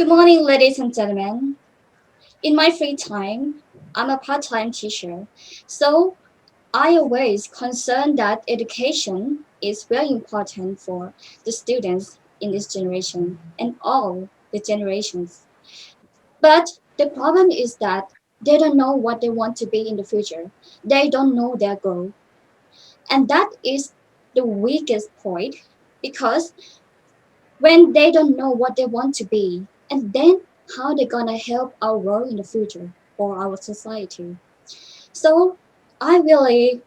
Good morning, ladies and gentlemen. In my free time, I'm a part-time teacher, so I always concerned that education is very important for the students in this generation and all the generations. But the problem is that they don't know what they want to be in the future. They don't know their goal. And that is the weakest point because when they don't know what they want to be, and then how they're gonna help our world in the future or our society. So I really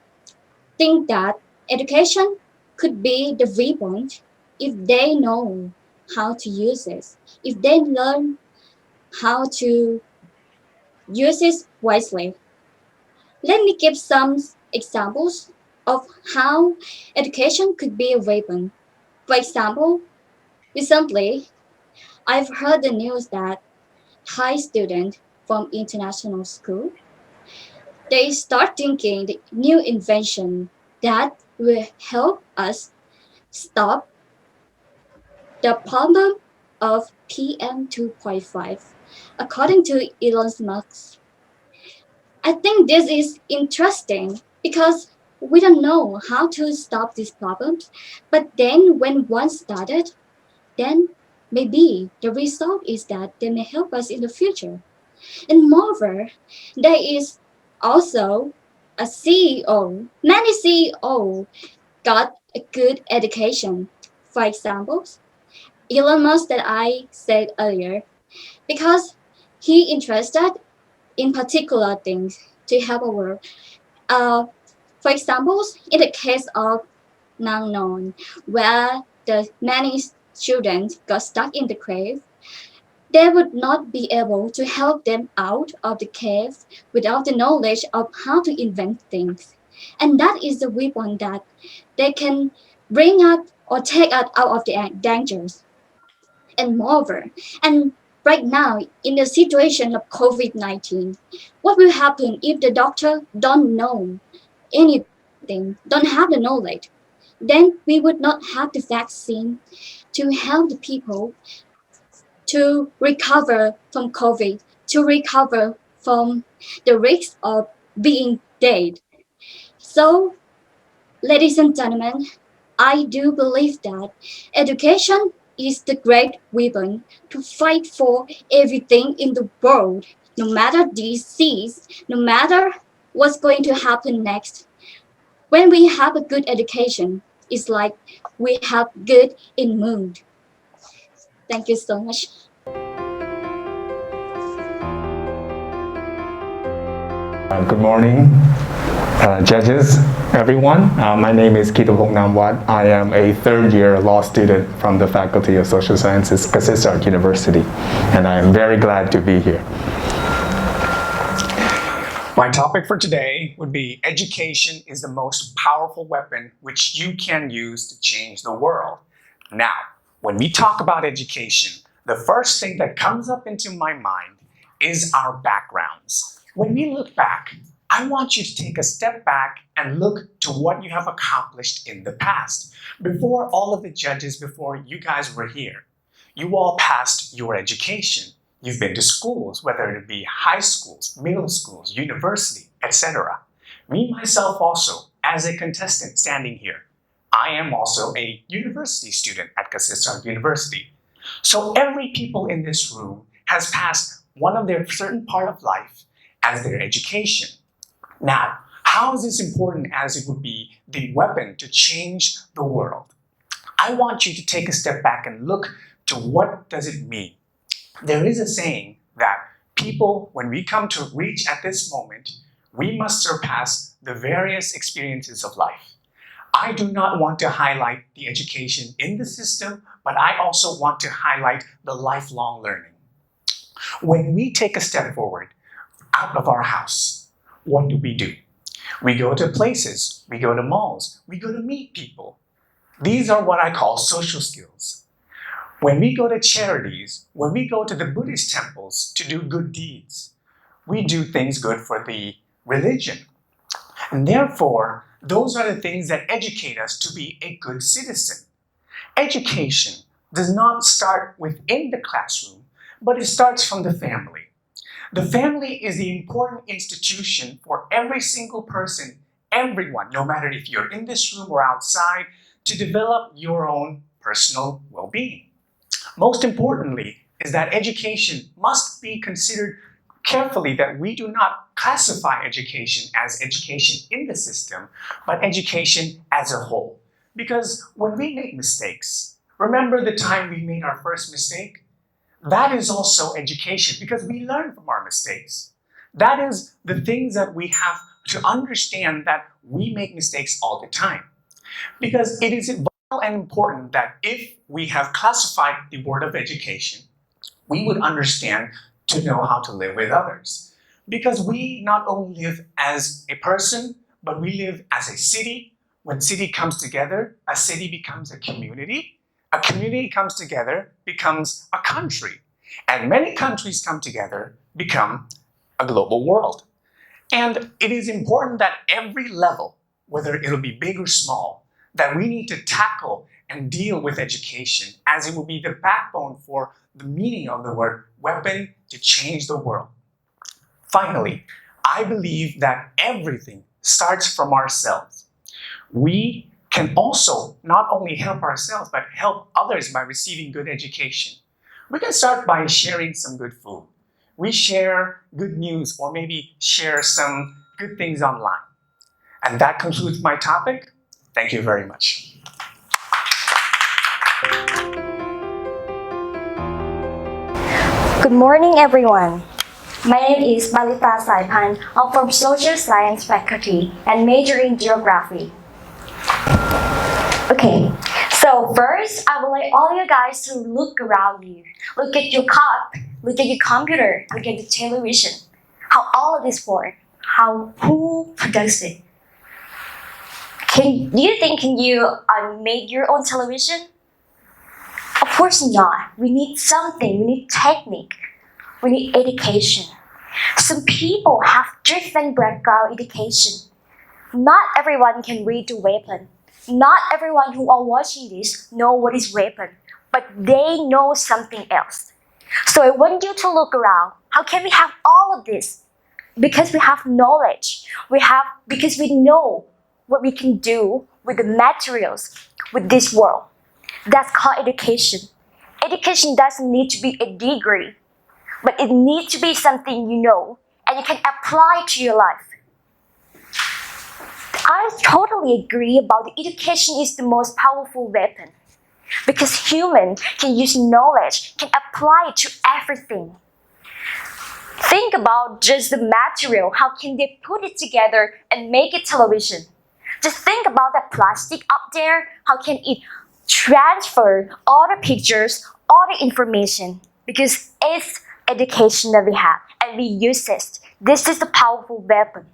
think that education could be the weapon if they know how to use it, if they learn how to use it wisely. Let me give some examples of how education could be a weapon. For example, recently, I've heard the news that high students from international school, they start thinking the new invention that will help us stop the problem of PM 2.5, according to Elon Musk. I think this is interesting because we don't know how to stop these problems, but then when one started, then maybe the result is that they may help us in the future. And moreover, there is also a CEO. Many CEO got a good education. For example, Elon Musk that I said earlier, because he interested in particular things to help our world. For example, in the case of Nangnon, where the many children got stuck in the cave, they would not be able to help them out of the cave without the knowledge of how to invent things. And that is the weapon that they can bring us or take us out of the dangers. And moreover, and right now in the situation of COVID-19, what will happen if the doctor don't know anything, don't have the knowledge? Then we would not have the vaccine to help the people to recover from COVID, to recover from the risk of being dead. So, ladies and gentlemen, I do believe that education is the great weapon to fight for everything in the world, no matter disease, no matter what's going to happen next. When we have a good education, it's like we have good in mood. Thank you so much. Good morning, judges, everyone. My name is Kitapong Namwat. I am a third-year law student from the Faculty of Social Sciences, KASETSART University, and I am very glad to be here. My topic for today would be education is the most powerful weapon which you can use to change the world. Now, when we talk about education, the first thing that comes up into my mind is our backgrounds. When we look back, I want you to take a step back and look to what you have accomplished in the past. Before all of the judges, before you guys were here, you all passed your education. You've been to schools, whether it be high schools, middle schools, university, etc. Me, myself also, as a contestant standing here, I am also a university student at KASETSART University. So every people in this room has passed one of their certain part of life as their education. Now, how is this important as it would be the weapon to change the world? I want you to take a step back and look to what does it mean. There is a saying that people, when we come to reach at this moment, we must surpass the various experiences of life. I do not want to highlight the education in the system, but I also want to highlight the lifelong learning. When we take a step forward out of our house, what do? We go to places, we go to malls, we go to meet people. These are what I call social skills. When we go to charities, when we go to the Buddhist temples to do good deeds, we do things good for the religion. And therefore, those are the things that educate us to be a good citizen. Education does not start within the classroom, but it starts from the family. The family is the important institution for every single person, everyone, no matter if you're in this room or outside, to develop your own personal well-being. Most importantly is that education must be considered carefully, that we do not classify education as education in the system, but education as a whole. Because when we make mistakes, remember the time we made our first mistake? That is also education, because we learn from our mistakes. That is the things that we have to understand, that we make mistakes all the time. Because it is vital and important that if we have classified the word of education, we would understand to know how to live with others. Because we not only live as a person, but we live as a city. When city comes together, a city becomes a community. A community comes together, becomes a country. And many countries come together, become a global world. And it is important that every level, whether it'll be big or small, that we need to tackle and deal with education, as it will be the backbone for the meaning of the word weapon to change the world. Finally, I believe that everything starts from ourselves. We can also not only help ourselves, but help others by receiving good education. We can start by sharing some good food. We share good news, or maybe share some good things online. And that concludes my topic. Thank you very much. Good morning, everyone. My name is Malapa Saipan. I'm from Social Science faculty and major in Geography. Okay, so first, I would like all you guys to look around you. Look at your cup, look at your computer, look at the television. How all of this work, who produced it? Do you think you make your own television? Of course not. We need something, we need technique, we need education. Some people have different background education. Not everyone can read the weapon. Not everyone who are watching this know what is weapon, but they know something else. So I want you to look around. How can we have all of this? Because we have knowledge. Because we know what we can do with the materials, with this world. That's called education. Education doesn't need to be a degree, but it needs to be something you know and you can apply to your life. I totally agree about the education is the most powerful weapon, because humans can use knowledge, can apply it to everything. Think about just the material. How can they put it together and make it television? Just think about that plastic up there. How can it transfer all the pictures, all the information? Because it's education that we have and we use it. This is the powerful weapon.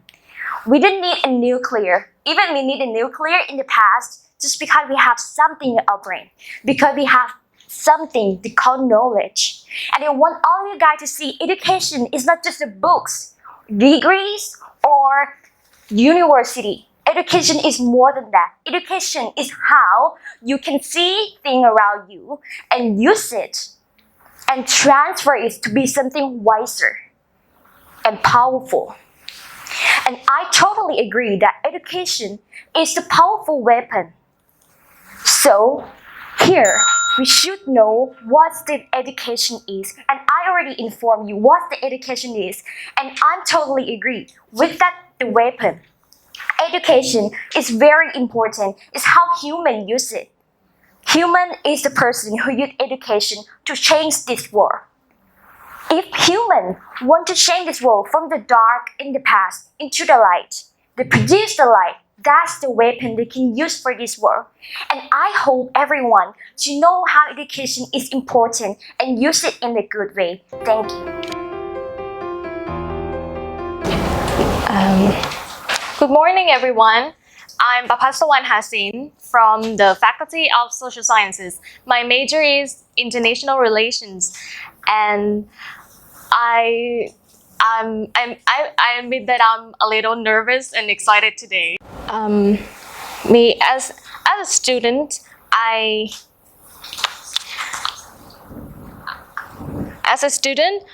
We didn't need a nuclear. Even we need a nuclear in the past just because we have something in our brain. Because we have something they call knowledge. And I want all you guys to see education is not just the books, degrees, or university. Education is more than that. Education is how you can see things around you and use it and transfer it to be something wiser and powerful. And I totally agree that education is the powerful weapon. So here, we should know what the education is. And I already informed you what the education is. And I totally agree with that, the weapon. Education is very important. It's how humans use it. Human is the person who use education to change this world. If humans want to change this world from the dark in the past into the light, they produce the light. That's the weapon they can use for this world. And I hope everyone to know how education is important and use it in a good way. Thank you. Good morning, everyone. I'm Papasta Weinhassen from the Faculty of Social Sciences. My major is International Relations, and I admit that I'm a little nervous and excited today. Me as a student, As a student,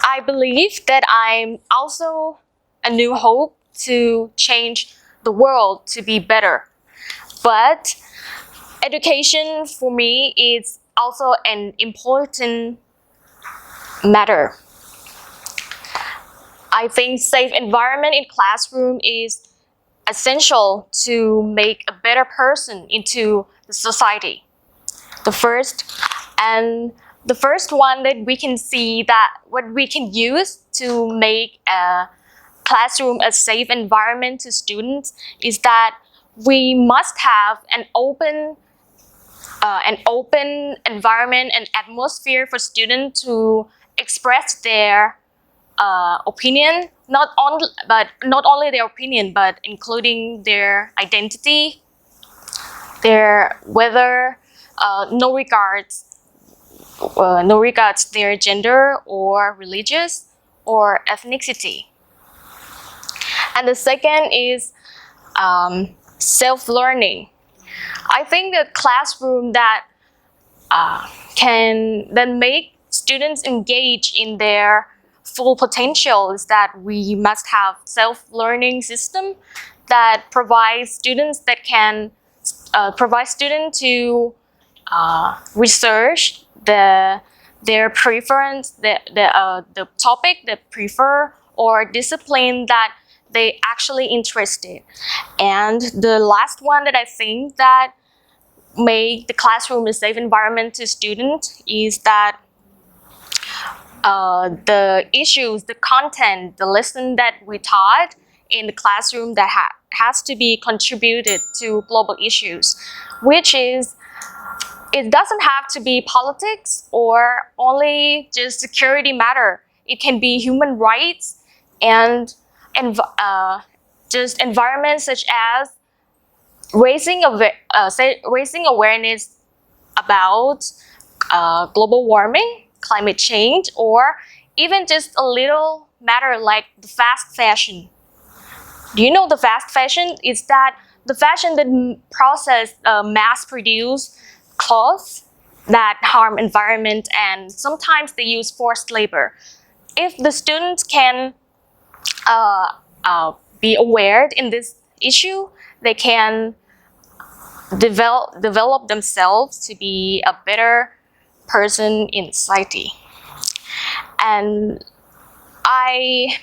I believe that I'm also a new hope to change the world to be better. But education for me is also an important matter. I think safe environment in classroom is essential to make a better person into the society. The first one that we can see that what we can use to make a classroom a safe environment to students is that we must have an open environment and atmosphere for students to express their opinion, not only their opinion, but including their identity, their whether no regards their gender or religious or ethnicity. And the second is self-learning. I think the classroom that can then make students engage in their full potential is that we must have self-learning system that provides students that can provide students to research their preference, the topic they prefer or discipline that they actually interested. And the last one that I think that make the classroom a safe environment to students is that the issues, the content, the lesson that we taught in the classroom that has to be contributed to global issues, which is it doesn't have to be politics or only just security matter. It can be human rights and just environments such as raising awareness about global warming, climate change, or even just a little matter like the fast fashion. Do you know the fast fashion? Is that the fashion that mass-produce clothes that harm environment, and sometimes they use forced labor. If the students can be aware in this issue, they can develop themselves to be a better person in society. And I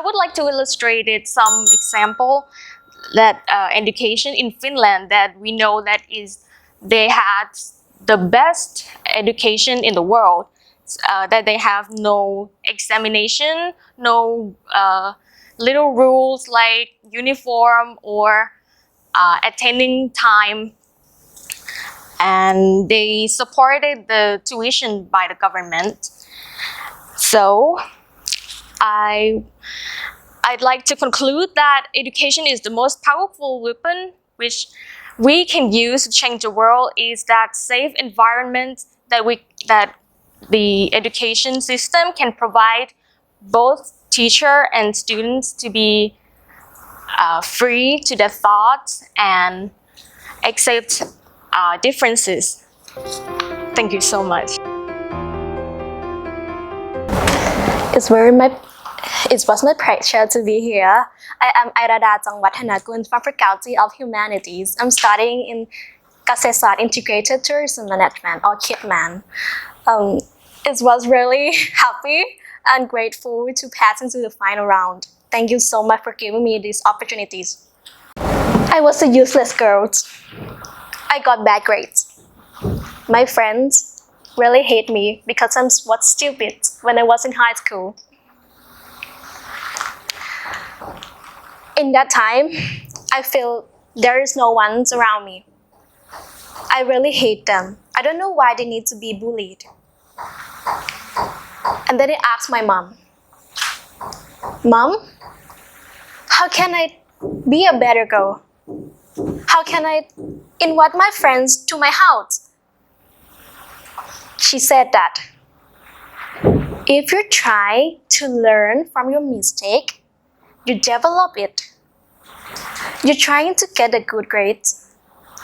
would like to illustrate it some example that education in Finland that we know that they had the best education in the world, that they have no examination, no little rules like uniform or attending time, and they supported the tuition by the government. So I'd like to conclude that education is the most powerful weapon which we can use to change the world. Is that safe environment that the education system can provide both teacher and students to be free to their thoughts and accept differences. Thank you so much. It was my pleasure to be here. I am Irda Dadanago from Faculty of Humanities. I'm studying in KASETSART Integrated Tourism Management or KITMAN. It was really happy and grateful to pass into the final round. Thank you so much for giving me these opportunities. I was a useless girl. I got bad grades. My friends really hate me because I was stupid when I was in high school. In that time, I feel there is no one around me. I really hate them. I don't know why they need to be bullied. And then I asked my mom, Mom, how can I be a better girl? How can I invite my friends to my house? She said that if you try to learn from your mistake, you develop it. You're trying to get a good grades.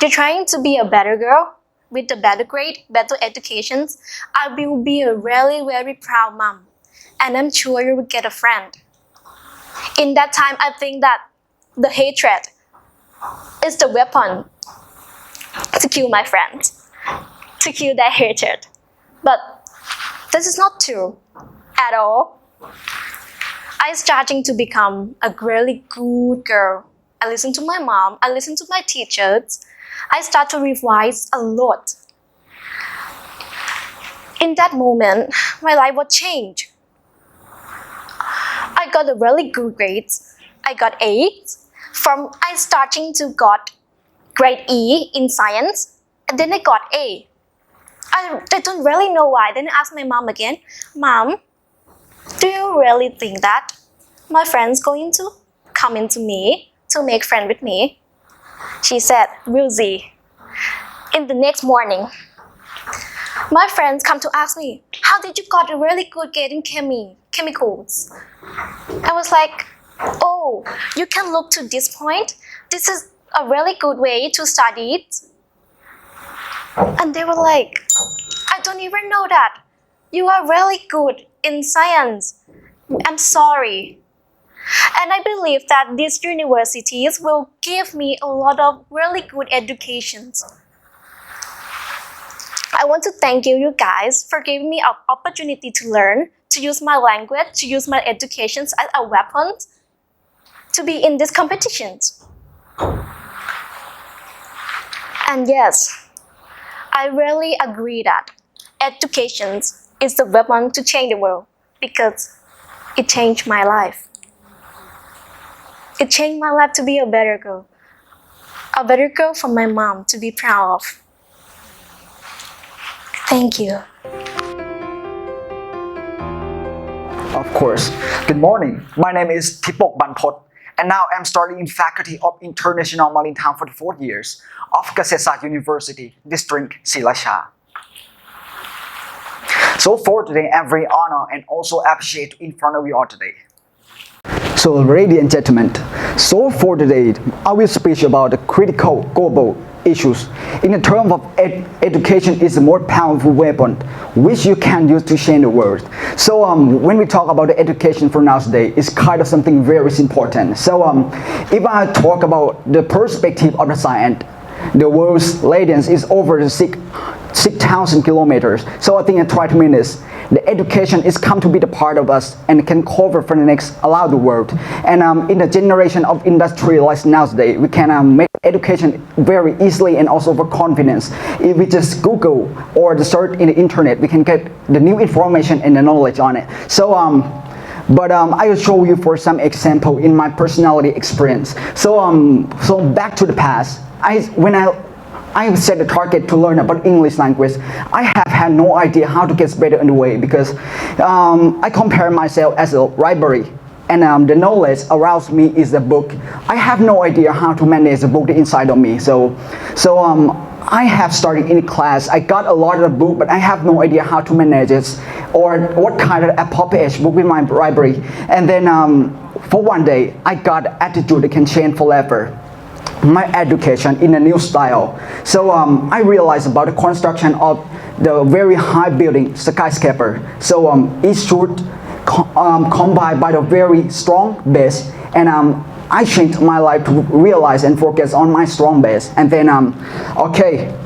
You're trying to be a better girl. with the better grade, better educations, I will be a really, very proud mom. And I'm sure you will get a friend. In that time, I think that the hatred is the weapon to kill my friends, to kill their hatred. But this is not true at all. I starting to become a really good girl. I listen to my mom, I listen to my teachers. I start to revise a lot. In that moment, my life was changed. I got a really good grades. I got A's. I starting to got grade E in science, and then I got A. I don't really know why. Then I asked my mom again, Mom, do you really think that my friend's going to come into me to make friend with me? She said, we'll see. In the next morning, my friends come to ask me, how did you got a really good grade in chemicals? I was like, oh, you can look to this point. This is a really good way to study it. And they were like, I don't even know that. You are really good in science. I'm sorry. And I believe that these universities will give me a lot of really good educations. I want to thank you guys for giving me an opportunity to learn, to use my language, to use my education as a weapon to be in these competitions. And yes, I really agree that education is the weapon to change the world because it changed my life. It changed my life to be a better girl for my mom to be proud of. Thank you. Of course. Good morning. My name is Tipok Banpot, and now I'm studying in Faculty of International Maritime for the 4th years of KASETSART University, District Silacha. So for today, I'm very honored and also appreciate in front of you all today. So ladies and gentlemen, so for today, I will speak about the critical global issues. In the term of education is a more powerful weapon which you can use to change the world. So when we talk about the education for nowadays, it's kind of something very important. So if I talk about the perspective of the science, the world's radius is over 6,000 kilometers. So I think in 20 minutes, the education is come to be the part of us and can cover for the next around the world. And in the generation of industrialized nowadays, we can make education very easily and also for confidence. If we just Google or the search in the internet, we can get the new information and the knowledge on it. So I will show you for some example in my personality experience. So back to the past, when I set the target to learn about English language, I have had no idea how to get better in the way because I compare myself as a library and the knowledge around me is a book. I have no idea how to manage the book inside of me. So I have started in class. I got a lot of book, but I have no idea how to manage it or what kind of appropriate book in my library. And then for one day, I got attitude that can change forever. My education in a new style. So I realized about the construction of the very high building, skyscraper. So it should combined by the very strong base, and I changed my life to realize and focus on my strong base. And then okay,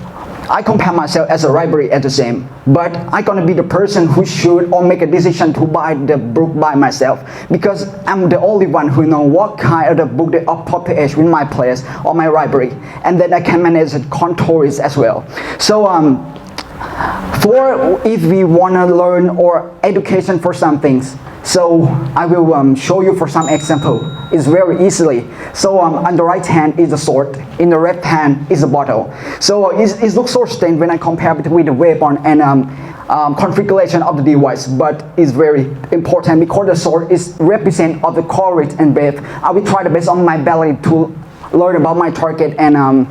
I compare myself as a library at the same, but I'm gonna be the person who should or make a decision to buy the book by myself because I'm the only one who know what kind of the book that appropriate in my place or my library, and then I can manage the contours as well. So for if we wanna learn or education for some things, so I will show you for some example. It's very easily. So on the right hand is a sword, in the left hand is a bottle. So it looks so strange when I compare it with the weapon and configuration of the device, but it's very important because the sword is represent of the courage and faith. I will try the best on my ability to learn about my target and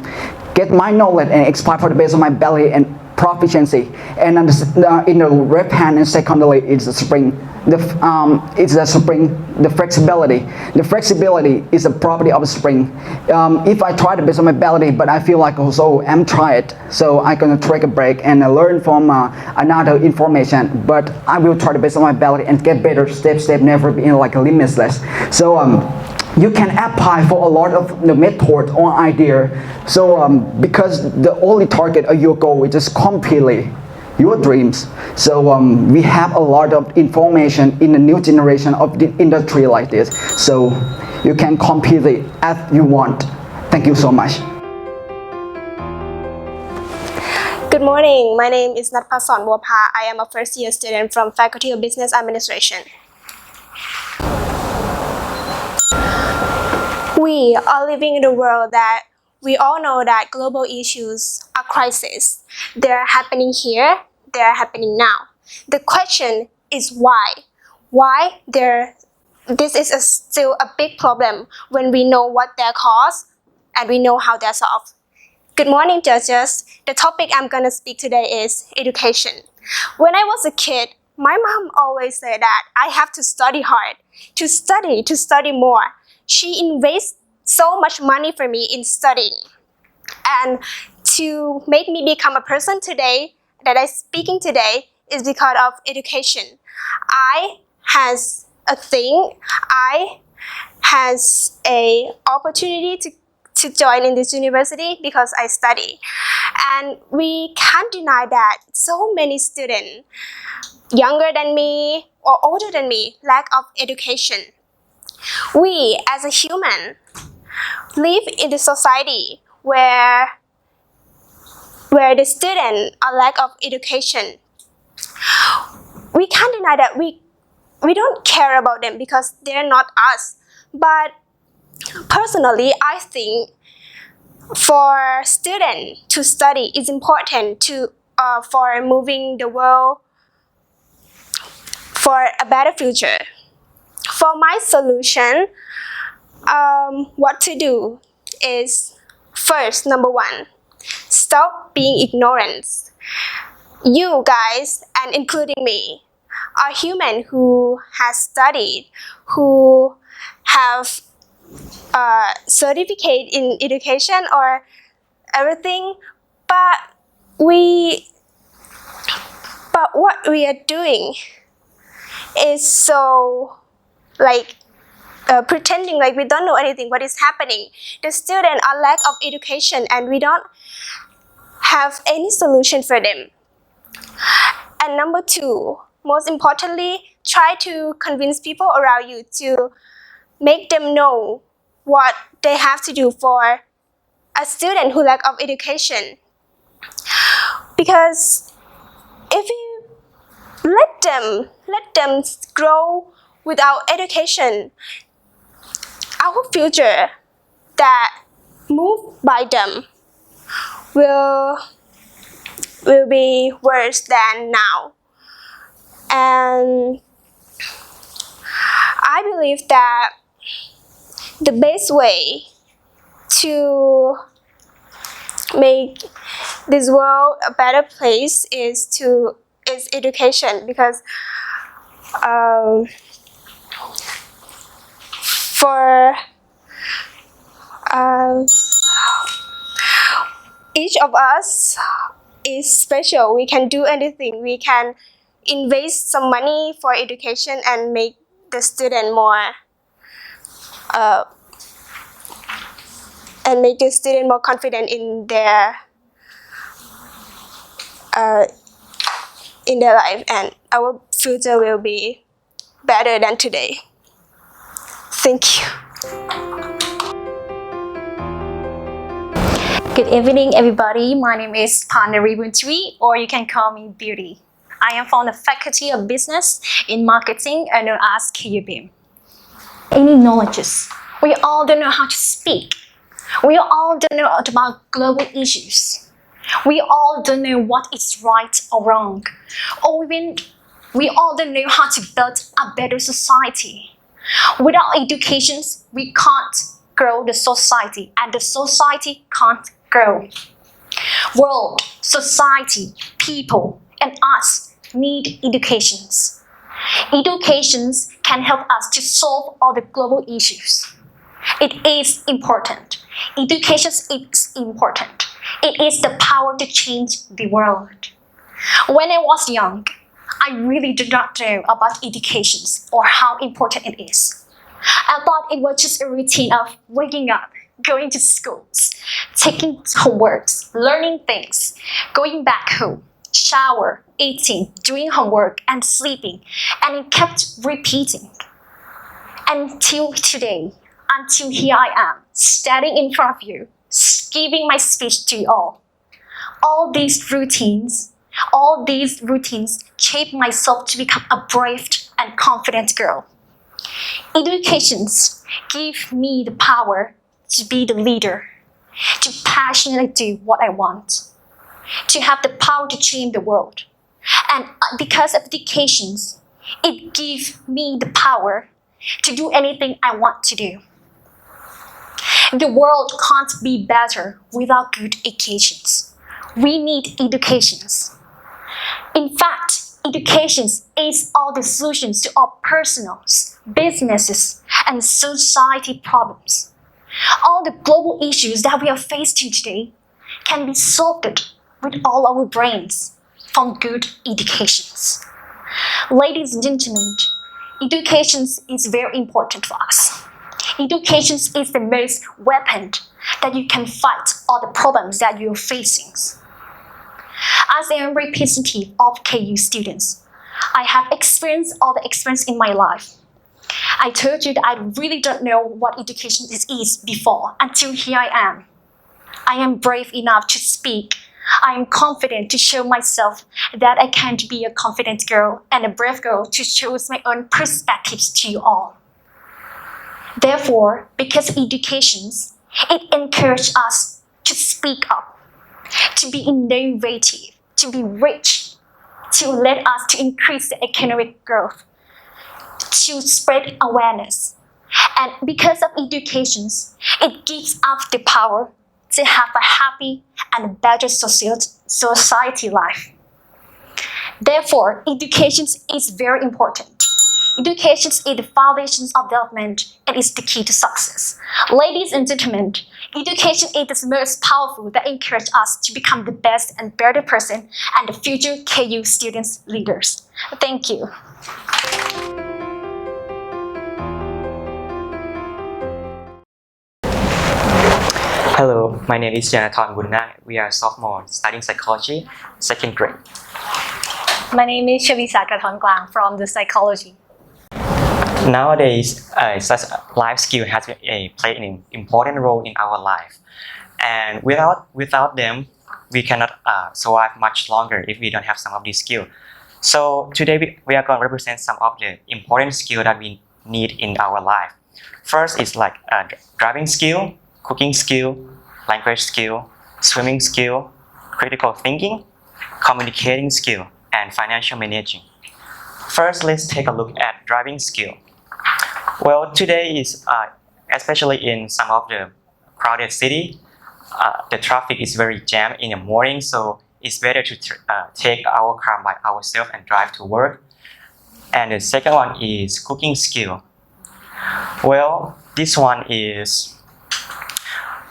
get my knowledge and exploit for the best of my ability and proficiency, and in the left hand and secondly it's the spring. It's the spring, the flexibility. The flexibility is a property of a spring. If I try the best of my ability, but I feel like also I'm tired, so I'm gonna take a break and learn from another information. But I will try the best of my ability and get better step, never being like limitless. So you can apply for a lot of the method or idea. So because the only target of your goal is just completely your dreams. So we have a lot of information in the new generation of the industry like this. So you can compete it as you want. Thank you so much. Good morning. My name is Natpasan Wapa. I am a first year student from Faculty of Business Administration. We are living in a world that we all know that global issues are crises. They're happening here, they're happening now. The question is why? Why this is still a big problem when we know what their cause and we know how they're solved. Good morning, judges. The topic I'm gonna speak today is education. When I was a kid, my mom always said that I have to study hard, to study more. She invests so much money for me in studying. And to make me become a person today that I'm speaking today is because of education. I has a opportunity to join in this university because I study. And we can't deny that so many students, younger than me or older than me, lack of education. We as a human live in the society where the students are lack of education. We can't deny that we don't care about them because they're not us. But personally, I think for students to study is important for moving the world for a better future. For my solution, what to do is first, number one, stop being ignorant. You guys, and including me, are human who has studied, who have certificate in education or everything, but what we are doing is so like pretending like we don't know anything what is happening. The students are lack of education and we don't have any solution for them. And number two, most importantly, try to convince people around you to make them know what they have to do for a student who lack of education. Because if you let them grow without education, our future that move by them will be worse than now. And I believe that the best way to make this world a better place is education, because for each of us is special. We can do anything. We can invest some money for education and make the student more confident in their life, and our future will be better than today. Thank you. Good evening, everybody. My name is Panari Buntri, or you can call me Beauty. I am from the Faculty of Business in Marketing and known as KUBM. Any knowledges? We all don't know how to speak. We all don't know about global issues. We all don't know what is right or wrong. Or even we all don't know how to build a better society. Without education, we can't grow the society, and the society can't grow. World, society, people, and us need educations. Educations can help us to solve all the global issues. It is important. Education is important. It is the power to change the world. When I was young, I really did not know about education or how important it is. I thought it was just a routine of waking up, going to schools, taking homeworks, learning things, going back home, shower, eating, doing homework, and sleeping, and it kept repeating. Until today, until here I am, standing in front of you, giving my speech to you all. All these routines shape myself to become a brave and confident girl. Educations give me the power to be the leader, to passionately do what I want, to have the power to change the world. And because of educations, it gives me the power to do anything I want to do. The world can't be better without good educations. We need educations. In fact, education is all the solutions to our personal, businesses, and society problems. All the global issues that we are facing today can be solved with all our brains from good educations. Ladies and gentlemen, education is very important for us. Education is the most weapon that you can fight all the problems that you're facing. As I am representative of KU students, I have experienced all the experience in my life. I told you that I really don't know what education is before until here I am. I am brave enough to speak. I am confident to show myself that I can be a confident girl and a brave girl to show my own perspectives to you all. Therefore, because of education, it encourages us to speak up, to be innovative, to be rich, to let us to increase the economic growth, to spread awareness. And because of education, it gives us the power to have a happy and better society life. Therefore, education is very important. Education is the foundation of development and is the key to success. Ladies and gentlemen, education is the most powerful that encourages us to become the best and better person and the future KU students leaders. Thank you. Hello, my name is Nทร We are sophomore studying psychology, second grade. My name is Chavisa Kathon from the psychology. Nowadays, such life skill has played an important role in our life, and without them, we cannot survive much longer if we don't have some of these skills. So today we are going to represent some of the important skills that we need in our life. First is like driving skill, cooking skill, language skill, swimming skill, critical thinking, communicating skill, and financial managing. First, let's take a look at driving skill. Well, today is especially in some of the crowded city, the traffic is very jammed in the morning, so it's better to take our car by ourselves and drive to work. And the second one is cooking skill. Well, this one is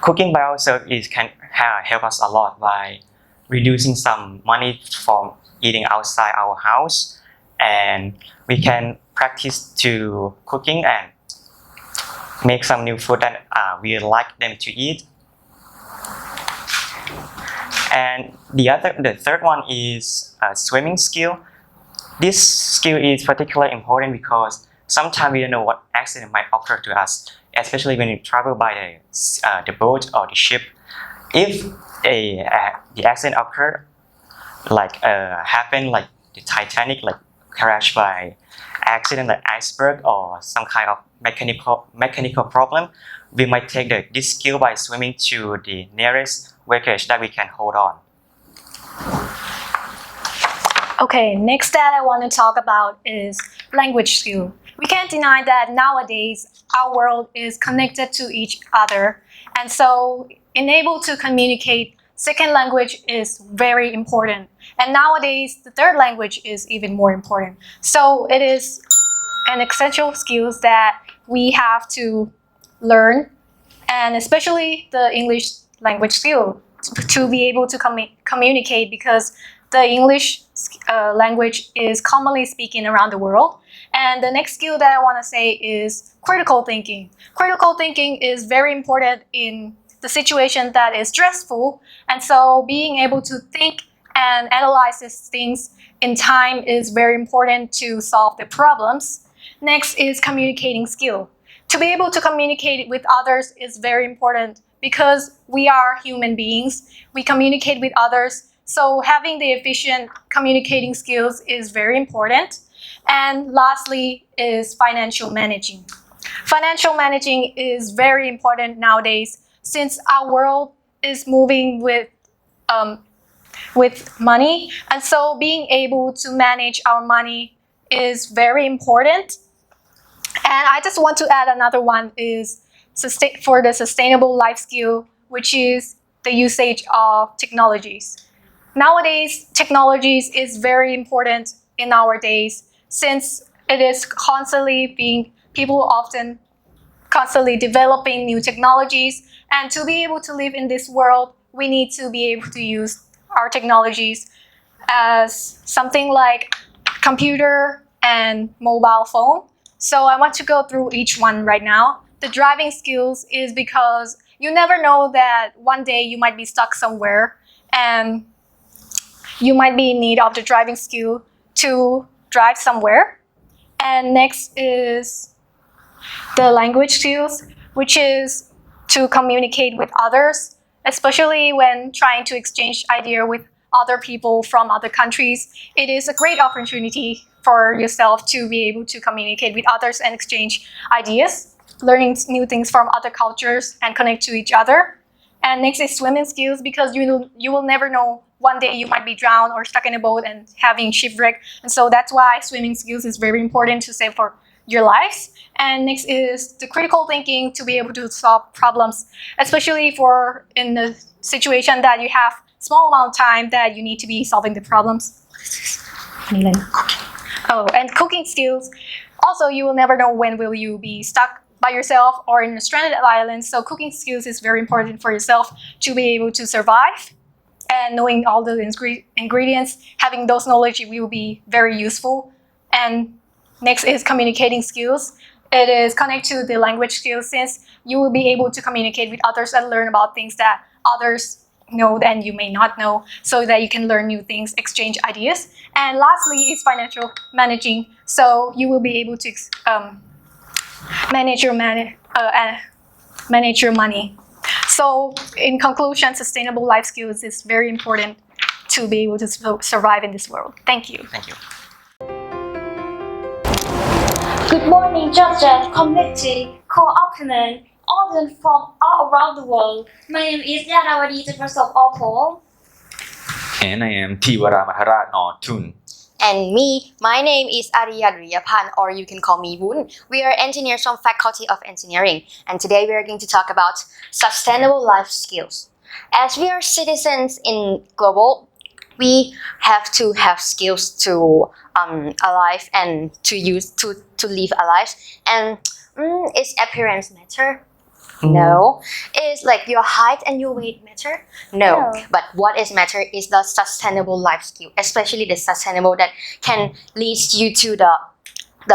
cooking by ourselves can help us a lot by reducing some money from eating outside our house, and we can practice to cooking and make some new food that we like them to eat. And the third one is swimming skill. This skill is particularly important because sometimes we don't know what accident might occur to us, especially when you travel by the boat or the ship. If the accident occurred, like happened like the Titanic, like crashed by accident like iceberg or some kind of mechanical problem, we might take this skill by swimming to the nearest wreckage that we can hold on. Okay, next that I want to talk about is language skill. We can't deny that nowadays our world is connected to each other, and so enable to communicate second language is very important. And nowadays, the third language is even more important. So it is an essential skills that we have to learn, and especially the English language skill to be able to communicate, because the English language is commonly spoken around the world. And the next skill that I want to say is critical thinking. Critical thinking is very important in the situation that is stressful, and so being able to think and analyze these things in time is very important to solve the problems. Next is communicating skill. To be able to communicate with others is very important because we are human beings. We communicate with others, so having the efficient communicating skills is very important. And lastly is financial managing. Financial managing is very important nowadays since our world is moving with money, and so being able to manage our money is very important. And I just want to add another one is for the sustainable life skill, which is the usage of technologies. Nowadays, technologies is very important in our days since it is people often constantly developing new technologies, and to be able to live in this world, we need to be able to use our technologies as something like computer and mobile phone. So I want to go through each one right now. The driving skills is because you never know that one day you might be stuck somewhere and you might be in need of the driving skill to drive somewhere. And next is the language skills, which is to communicate with others, especially when trying to exchange idea with other people from other countries. It is a great opportunity for yourself to be able to communicate with others and exchange ideas, learning new things from other cultures and connect to each other. And next is swimming skills, because you will never know, one day you might be drowned or stuck in a boat and having shipwreck. And so that's why swimming skills is very important to save for your lives. And next is the critical thinking, to be able to solve problems, especially for in the situation that you have small amount of time that you need to be solving the problems. Oh, and cooking skills. Also, you will never know when will you be stuck by yourself or in a stranded island. So cooking skills is very important for yourself to be able to survive. And knowing all the ingredients, having those knowledge will be very useful. And next is communicating skills. It is connected to the language skills, since you will be able to communicate with others and learn about things that others know that you may not know, so that you can learn new things, exchange ideas. And lastly is financial managing. So you will be able to manage your money. So in conclusion, sustainable life skills is very important to be able to survive in this world. Thank you. Thank you. Good morning, judges, committee, co-opponent, audience from all around the world. My name is Irda Dadanago. And I am Tiwara Maharaj or Tun. And me, my name is Ariyadriyapan, or you can call me Woon. We are engineers from Faculty of Engineering, and today we are going to talk about sustainable life skills. As we are citizens in global, we have to have skills to alive and to use to live a life. And is appearance matter? No. Is like your height and your weight matter? No. But what is matter is the sustainable life skill, especially the sustainable that can lead you to the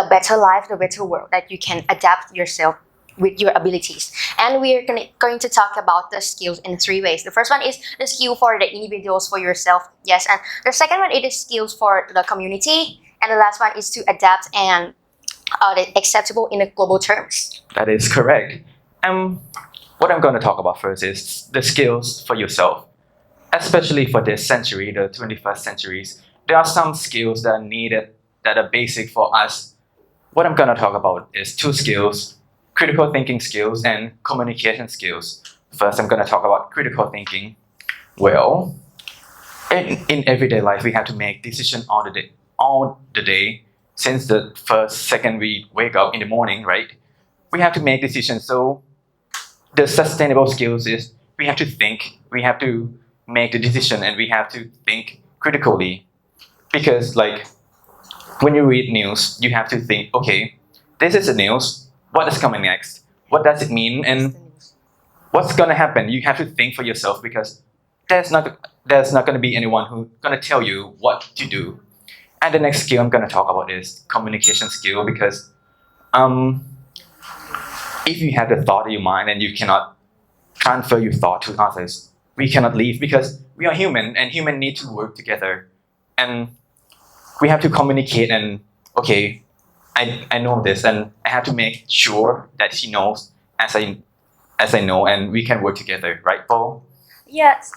better life, the better world, that you can adapt yourself with your abilities. And we are going to talk about the skills in 3 ways. The first one is the skill for the individuals, for yourself. Yes. And the second one, it is skills for the community. And the last one is to adapt and acceptable in the global terms. That is correct. What I'm going to talk about first is the skills for yourself. Especially for this century, the 21st centuries, there are some skills that are needed, that are basic for us. What I'm going to talk about is 2 skills: critical thinking skills and communication skills. First, I'm going to talk about critical thinking. Well, in everyday life, we have to make decisions all the day. Since the second we wake up in the morning, right? We have to make decisions. So the sustainable skills is we have to think, we have to make the decision and we have to think critically. Because like when you read news, you have to think, okay, this is the news. What is coming next? What does it mean? And what's gonna happen? You have to think for yourself because there's not gonna be anyone who's gonna tell you what to do. And the next skill I'm gonna talk about is communication skill because if you have the thought in your mind and you cannot transfer your thought to others, we cannot leave because we are human and humans need to work together. And we have to communicate and okay, I know this and I have to make sure that she knows as I know and we can work together, right, Paul? Yes,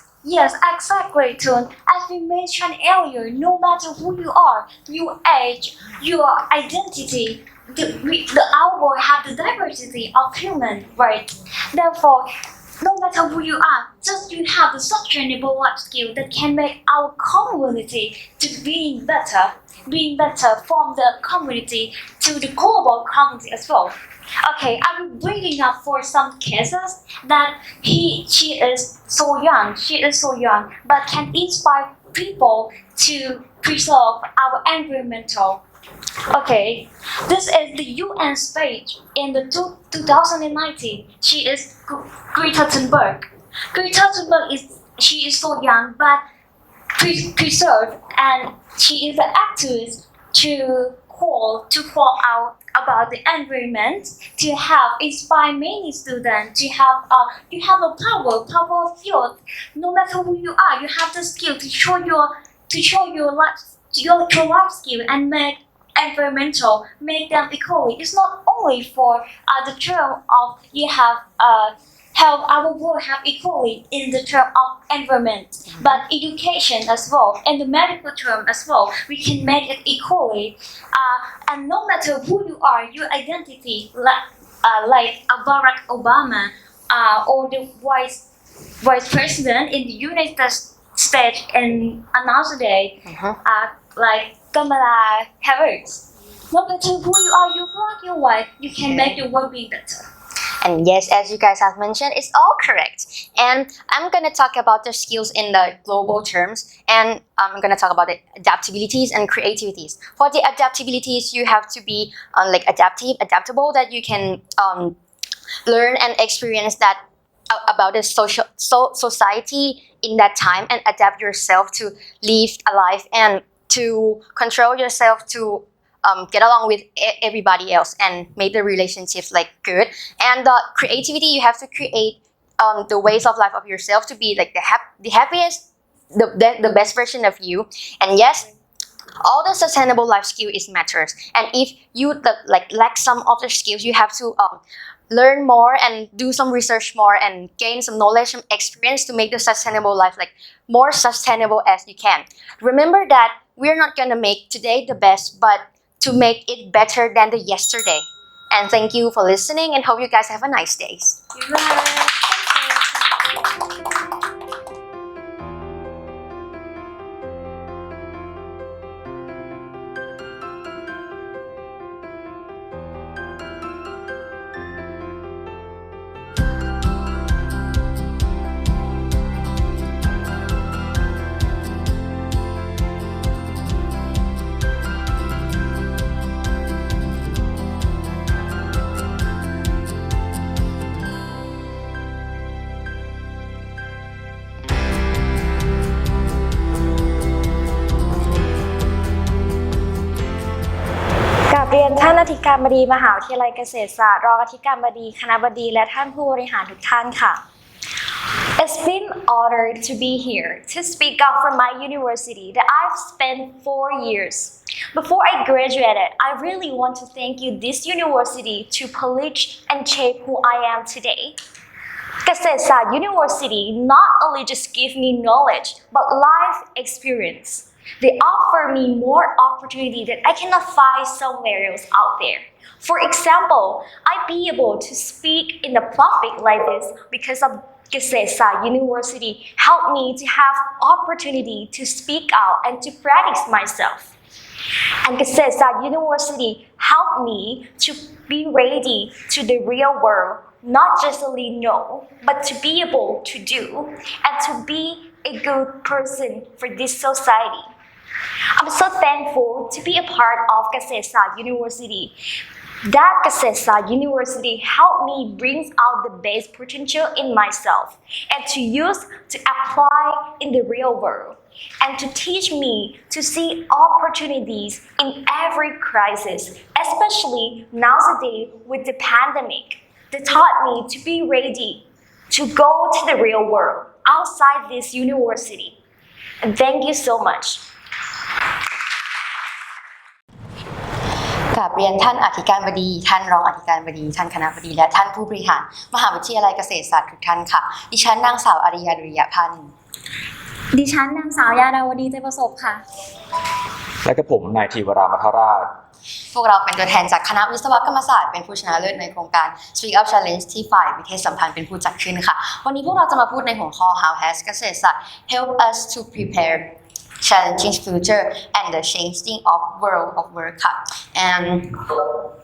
exactly, Tun. As we mentioned earlier, no matter who you are, your age, your identity, our world have the diversity of human, right? Therefore, no matter who you are, just you have the sustainable life skill that can make our community to being better from the community to the global community as well. Okay, I will bringing up for some cases that she is so young, but can inspire people to preserve our environmental. Okay, this is the UN speech in the 2019. She is Greta Thunberg. Greta Thunberg she is so young but preserved, and she is an activist to call out about the environment, to have inspire many students, to have you have a power of youth. No matter who you are, you have the skill to show your life skill and make environmental, make them equally. It's not only for the term of you have help our world have equally in the term of environment, but education as well, and the medical term as well. We can make it equally, and no matter who you are, your identity, like Barack Obama, or the vice president in the United States in another day, like Kamala Harris. No matter who you are, you're black, you're white, you can make the world be better. And yes, as you guys have mentioned, it's all correct. And I'm going to talk about the skills in the global terms. And I'm going to talk about the adaptabilities and creativities. For the adaptabilities, you have to be like adaptable, that you can learn and experience that about the society in that time and adapt yourself to live a life and to control yourself to get along with everybody else and make the relationships like good. And the creativity, you have to create the ways of life of yourself to be like the happiest, the best version of you. And yes, all the sustainable life skill is matters. And if you lack some of the skills, you have to learn more and do some research more and gain some knowledge and experience to make the sustainable life like more sustainable as you can. Remember that we're not gonna make today the best, but to make it better than the yesterday. And thank you for listening and hope you guys have a nice day. Bye.เรียนท่านอธิการบดีมหาวิทยาลัยเกษตรศาสตร์รองอธิการบดีคณบดีและท่านผู้บริหารทุกท่านค่ะ It's been honored to be here to speak out for my university that I've spent 4 years. Before I graduated, I really want to thank you this university to polish and shape who I am today. เกษตรศาสตร์ University not only just give me knowledge but life experience.They offer me more opportunity that I cannot find somewhere else out there. For example, I'd be able to speak in the public like this because of KASETSART University helped me to have opportunity to speak out and to practice myself. And KASETSART University helped me to be ready to the real world, not just only know, but to be able to do and to be a good person for this society. I'm so thankful to be a part of KASETSART University. That KASETSART University helped me bring out the best potential in myself and to use to apply in the real world and to teach me to see opportunities in every crisis, especially nowadays with the pandemic. They taught me to be ready to go to the real world outside this university. And thank you so much. กราบเรียนท่านอธิการบดีท่านรองอธิการบดีท่านคณบดีและท่านผู้บริหารมหาวิทยาลัยเกษตรศาสตร์ทุกท่านค่ะดิฉันนางสาวอาริยาดุริยพันธ์ดิฉันนางสาวยาดาวดีใจประสบค่ะและกับผมนายธีวรามัทราชพวกเราเป็นตัวแทนจากคณะวิศวกรรมศาสตร์เป็นผู้ชนะเลิศในโครงการ Speak Up Challenge ที่ฝ่ายวิเทศสัมพันธ์เป็นผู้จัดขึ้นค่ะวันนี้พวกเราจะมาพูดในหัวข้อ How has เกษตรศาสตร์ help us to prepare challenging future and the changing of world of work and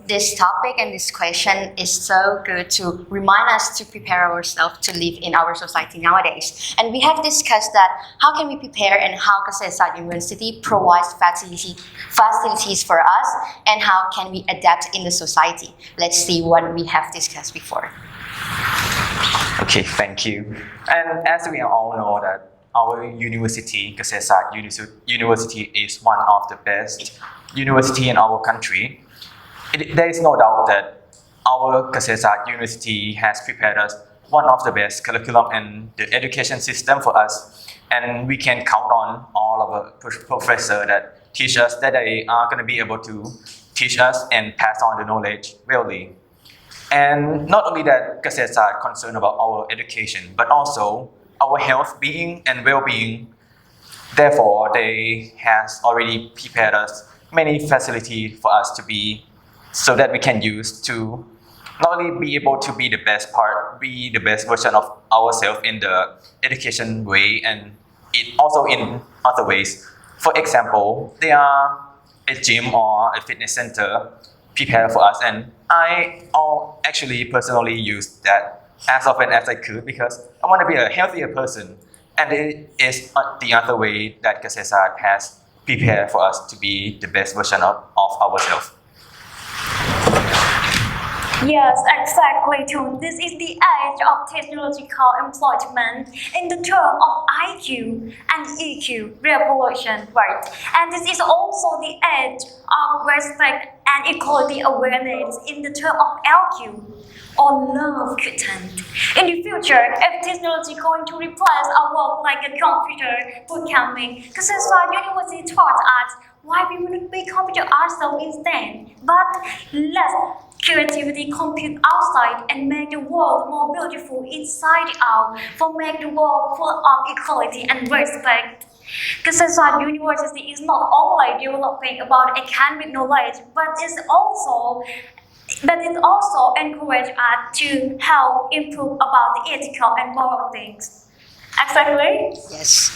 this topic and this question is so good to remind us to prepare ourselves to live in our society nowadays and we have discussed that how can we prepare and how KASETSART University provides facilities for us and how can we adapt in the society let's see what we have discussed before Okay, thank you. And as we all know that our university, KASETSART University, is one of the best university in our country. There is no doubt that our KASETSART University has prepared us one of the best curriculum and the education system for us. And we can count on all of our professors that teach us that they are going to be able to teach us and pass on the knowledge really. And not only that, KASETSART concerned about our education, but also our health, being and well-being. Therefore, they has already prepared us many facilities for us to be, so that we can use to not only be able to be the best part, be the best version of ourselves in the education way, and it also in other ways. For example, there are a gym or a fitness center prepared for us, and I actually personally use that as often as I could because I want to be a healthier person, and it is the other way that KASETSART has prepared for us to be the best version of ourselves. Yes, exactly too. This is the age of technological employment in the term of IQ and EQ revolution, right? And this is also the age of respect and equality awareness in the term of LQ or love content. In the future, if technology is going to replace our work like a computer programming, KASETSART University taught us why we wouldn't be computer ourselves instead, but let's creativity compute outside and make the world more beautiful inside out, for make the world full of equality and respect. KASETSART University is not only developing about academic knowledge, but it also encourage us to help improve about the ethical and moral things. Exactly? Yes.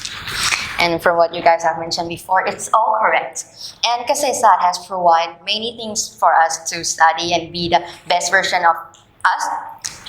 And from what you guys have mentioned before, it's all correct. And KASETSART has provided many things for us to study and be the best version of us.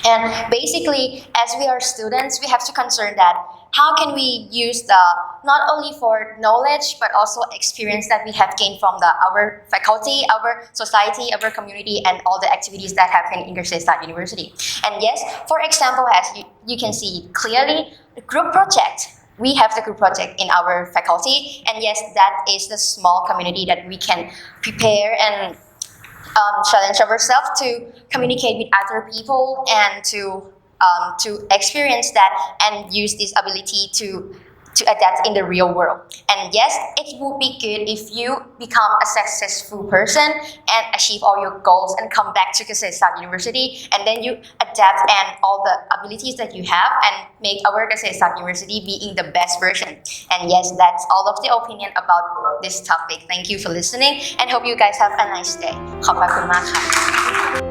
And basically, as we are students, we have to concern that how can we use the not only for knowledge but also experience that we have gained from our faculty, our society, our community, and all the activities that happen in KASETSART University. And yes, for example, as you can see clearly, the group project. We have the group project in our faculty, and yes, that is the small community that we can prepare and challenge ourselves to communicate with other people and to experience that and use this ability to adapt in the real world. And yes, it would be good if you become a successful person and achieve all your goals and come back to KASETSART University, and then you adapt and all the abilities that you have and make our KASETSART University being the best version. And yes, that's all of the opinion about this topic. Thank you for listening and hope you guys have a nice day. ขอบคุณมากค่ะ